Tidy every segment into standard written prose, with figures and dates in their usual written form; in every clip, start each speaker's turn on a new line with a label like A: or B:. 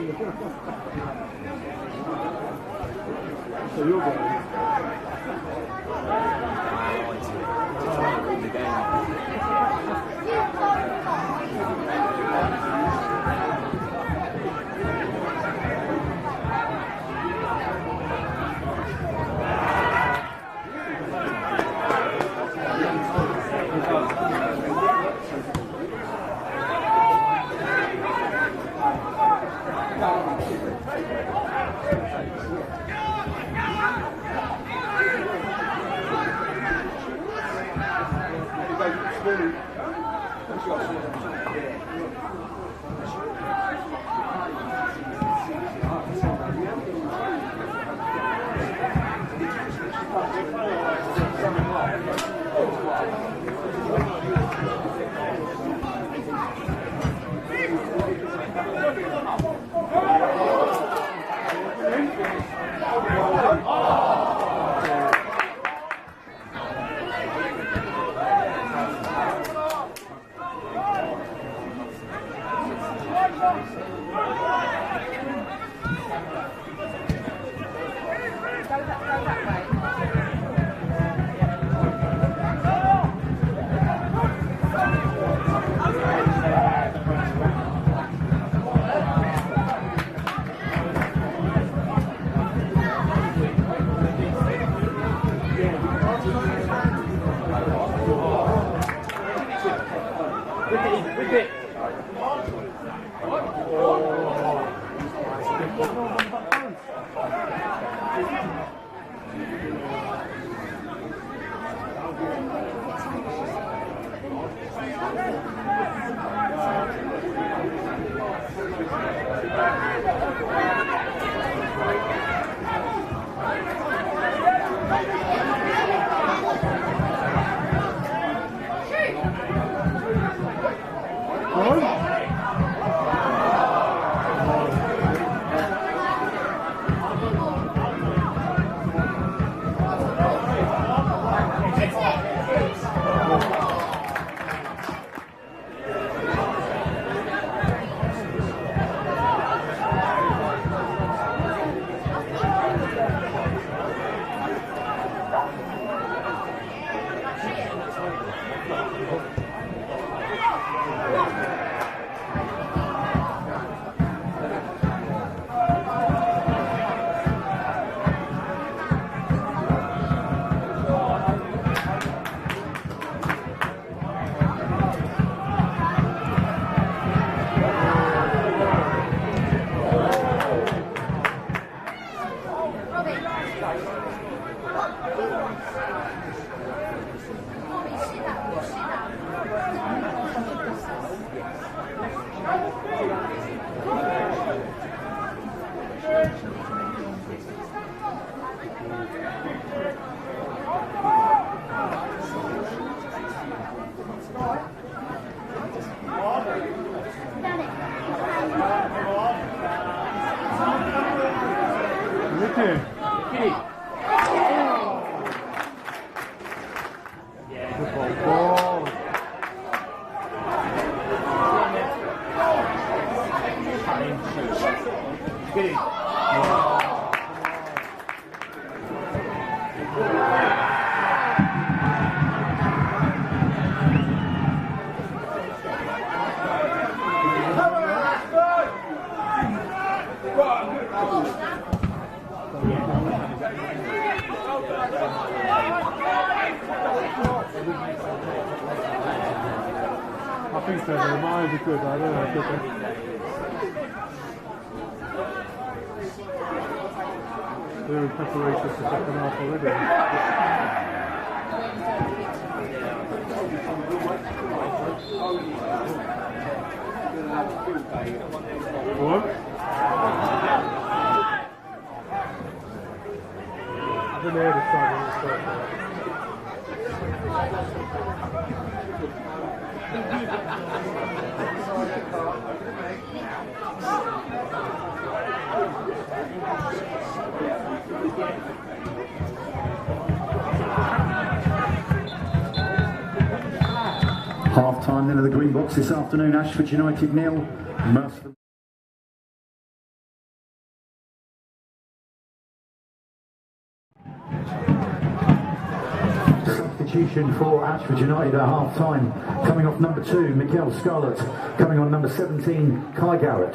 A: So you're going. I think so, they might be good, I don't know, could they? They're in preparation for second half already. What? I don't know the time when it's
B: Half time then of the Green Box this afternoon, Ashford United 0, Merstham substitution for Ashford United at half-time. Coming off number 2, Mikel Scarlett. Coming on number 17, Kai Garrett.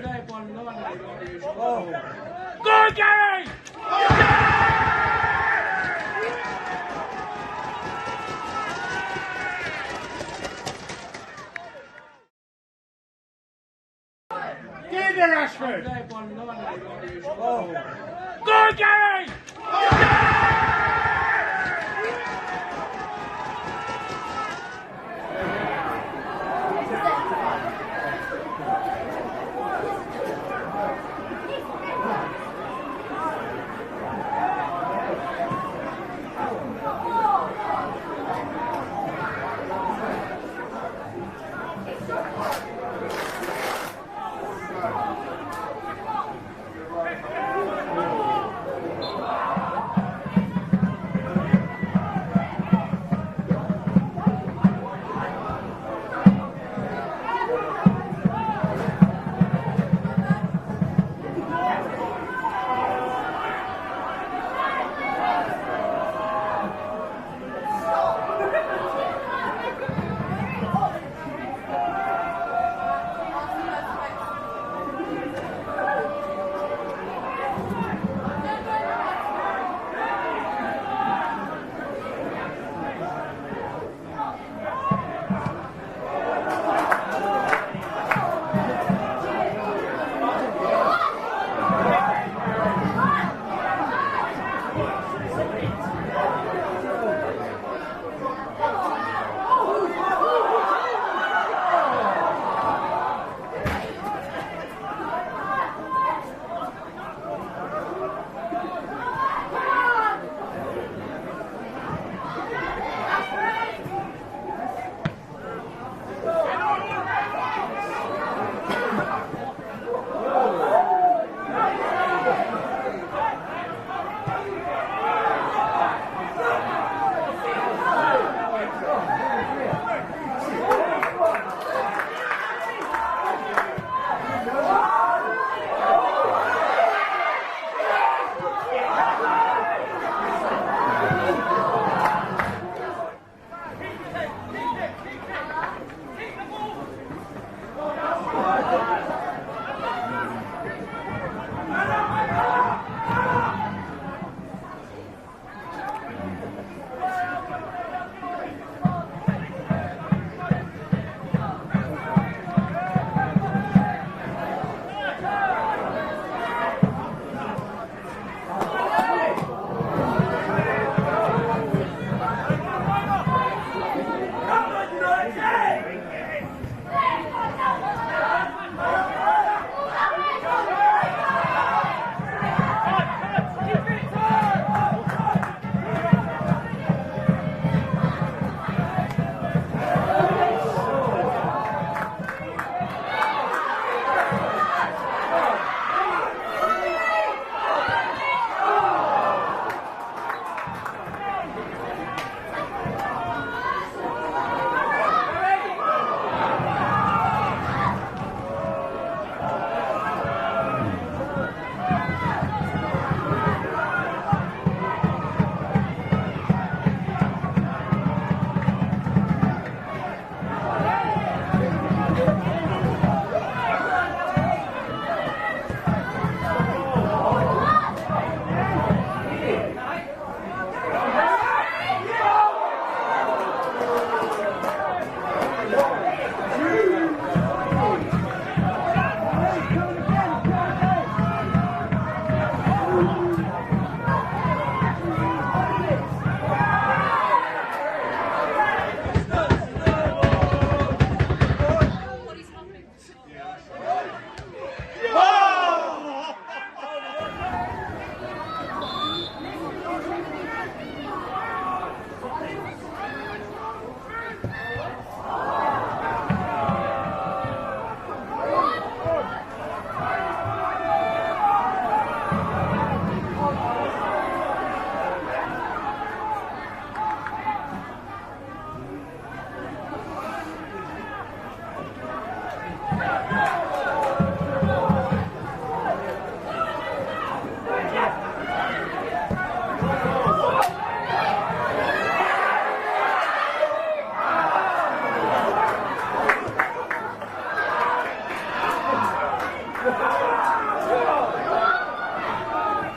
A: Rashford! Go, Gary! Get in there, Ashford! Go, Gary!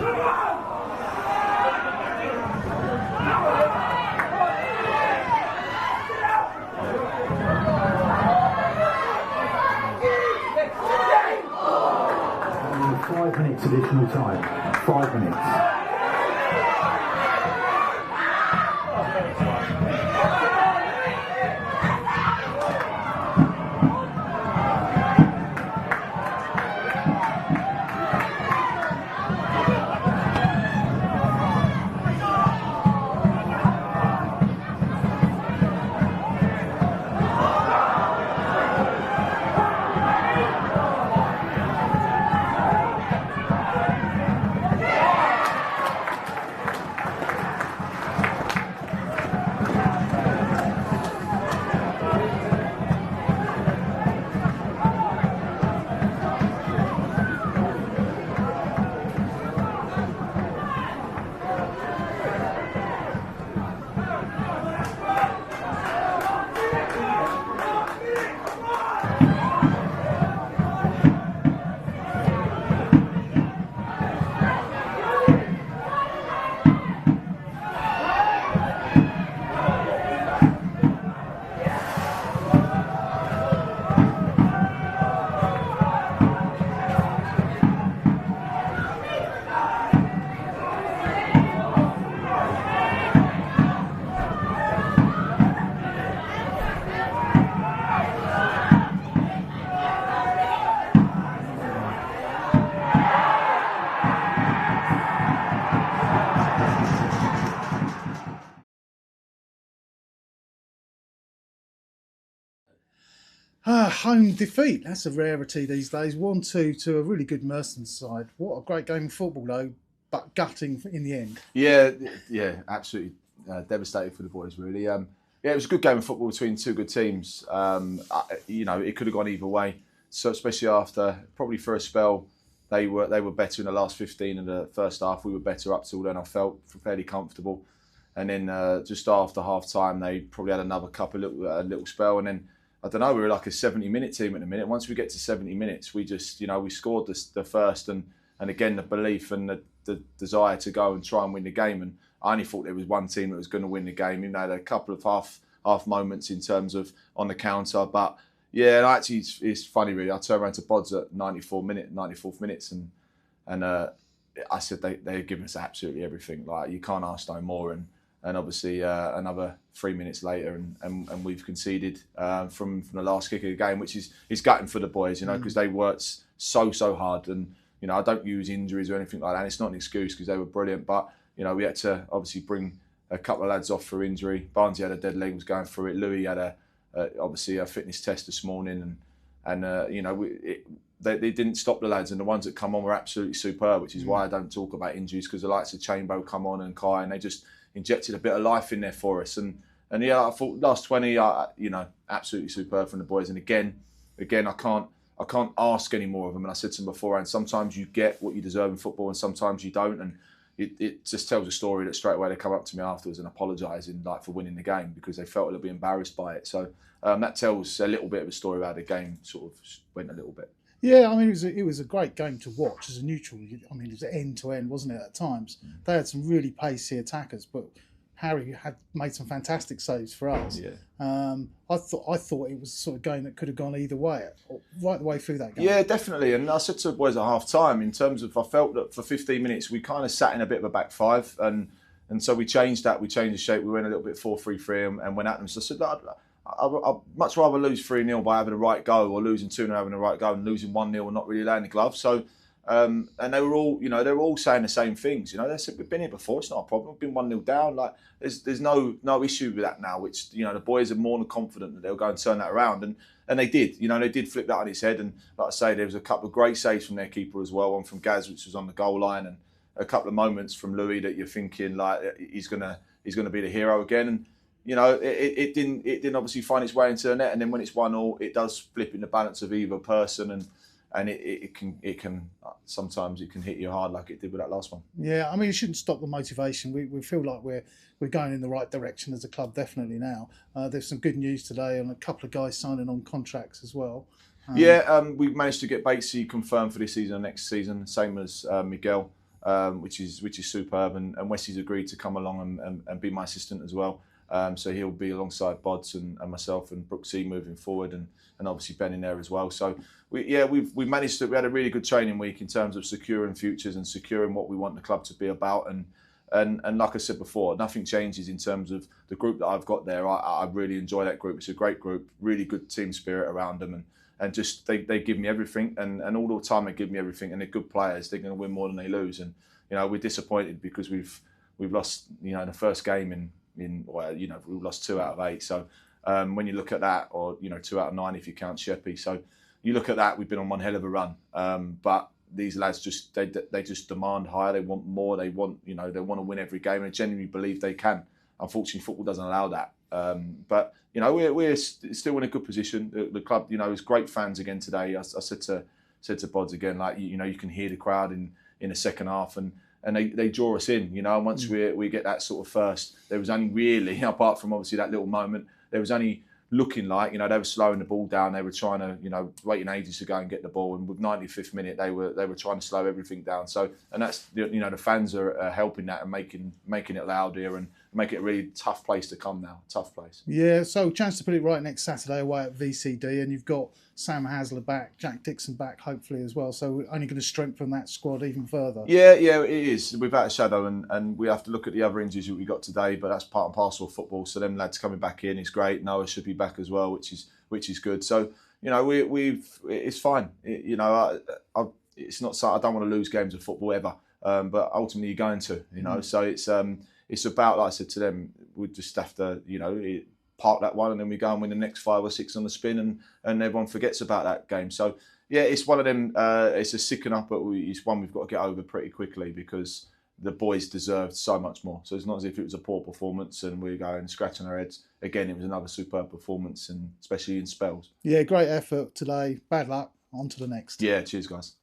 B: And 5 minutes additional time. 5 minutes.
A: Home defeat, that's a rarity these days. 1-2 to a really good Merstham side. What a great game of football though, but gutting in the end.
C: Yeah, absolutely devastated for the boys really. Yeah, it was a good game of football between two good teams. It could have gone either way. So especially after, probably for a spell, they were better in the last 15 in the first half. We were better up till then. I felt fairly comfortable. And then just after half time, they probably had another little spell. And then, I don't know, we were like a 70-minute team at the minute. Once we get to 70 minutes, we just, we scored the first. And again, the belief and the desire to go and try and win the game. And I only thought there was one team that was going to win the game. Even though there had a couple of half moments in terms of on the counter. But yeah, actually, it's funny really. I turned around to Bods at 94th minutes, and I said they're giving us absolutely everything. Like, you can't ask no more. And obviously another 3 minutes later, and we've conceded from the last kick of the game, which is gutting for the boys, because they worked so hard. And I don't use injuries or anything like that. And it's not an excuse because they were brilliant, but we had to obviously bring a couple of lads off for injury. Barnesy had a dead leg, was going through it. Louis had obviously a fitness test this morning, and they didn't stop the lads, and the ones that come on were absolutely superb, which is why I don't talk about injuries, because the likes of Chambo come on and Kai, and they just injected a bit of life in there for us. And yeah, I thought last 20, absolutely superb from the boys. And again, I can't ask any more of them. And I said to them beforehand, sometimes you get what you deserve in football, and sometimes you don't. And it just tells a story that straight away they come up to me afterwards and apologising for winning the game, because they felt a little bit embarrassed by it. So that tells a little bit of a story about the game sort of went a little bit.
A: Yeah, I mean, it was a great game to watch as a neutral. I mean, it was end to end, wasn't it? At times, they had some really pacey attackers, but Harry had made some fantastic saves for us.
C: Yeah.
A: I thought it was the sort of game that could have gone either way, right the way through that game.
C: Yeah, definitely. And I said to the boys at half time, in terms of, I felt that for 15 minutes we kind of sat in a bit of a back five, and so we changed that. We changed the shape. We went a little bit 4-3-3 and went at them. So I said, I'd much rather lose 3-0 by having a right go, or losing 2-0 having a right go, and losing 1-0 and not really laying the glove. So, and they were all saying the same things. They said, we've been here before, it's not a problem. We've been 1-0 down. Like, there's no issue with that now. Which the boys are more than confident that they'll go and turn that around, and they did. They did flip that on its head. And like I say, there was a couple of great saves from their keeper as well. One from Gaz, which was on the goal line, and a couple of moments from Louis that you're thinking like he's gonna be the hero again. And it didn't obviously find its way into the net, and then when it's 1-1, it does flip in the balance of either person, and it can sometimes it can hit you hard like it did with that last one.
A: Yeah, I mean, it shouldn't stop the motivation. We feel like we're going in the right direction as a club, definitely now. There's some good news today on a couple of guys signing on contracts as well.
C: We've managed to get Batesy confirmed for this season and next season, same as Miguel. which is superb. And Wesley's agreed to come along and be my assistant as well. So he'll be alongside Bods and myself and Brooksy moving forward, and obviously Ben in there as well. So we managed to. We had a really good training week in terms of securing futures and securing what we want the club to be about. And like I said before, nothing changes in terms of the group that I've got there. I really enjoy that group. It's a great group, really good team spirit around them, and just they give me everything, and all the time they give me everything, and they're good players. They're going to win more than they lose, and we're disappointed because we've lost in the first game we've lost 2 out of 8. So when you look at that, or 2 out of 9 if you count Sheppey, so you look at that, we've been on one hell of a run, but these lads just they just demand higher. They want more. They want they want to win every game, and I genuinely believe they can. Unfortunately, football doesn't allow that. But we're still in a good position. The club, is great fans again today. I said to Bods again, like you can hear the crowd in the second half, and they draw us in. And once we get that sort of first, there was only really, apart from obviously that little moment, there was only looking like, they were slowing the ball down. They were trying to, waiting ages to go and get the ball. And with 95th minute, they were trying to slow everything down. So, and that's, the fans are helping that and making it loud here and make it a really tough place to come now. Tough place.
A: Yeah, so chance to put it right next Saturday away at VCD, and you've got Sam Hasler back, Jack Dixon back, hopefully as well. So we're only going to strengthen that squad even further. Yeah,
C: it is, without a shadow. And we have to look at the other injuries that we got today, but that's part and parcel of football. So them lads coming back in is great. Noah should be back as well, which is good. So it's fine. It's not so I don't want to lose games of football ever, but ultimately you're going to. So it's about, like I said to them, we just have to park that one, and then we go and win the next 5 or 6 on the spin, and everyone forgets about that game. So yeah, it's one of them. It's a sicken up, but it's one we've got to get over pretty quickly because the boys deserved so much more. So it's not as if it was a poor performance and we're going scratching our heads. Again, it was another superb performance, and especially in spells.
A: Yeah, great effort today. Bad luck. On to the next.
C: Yeah, cheers, guys.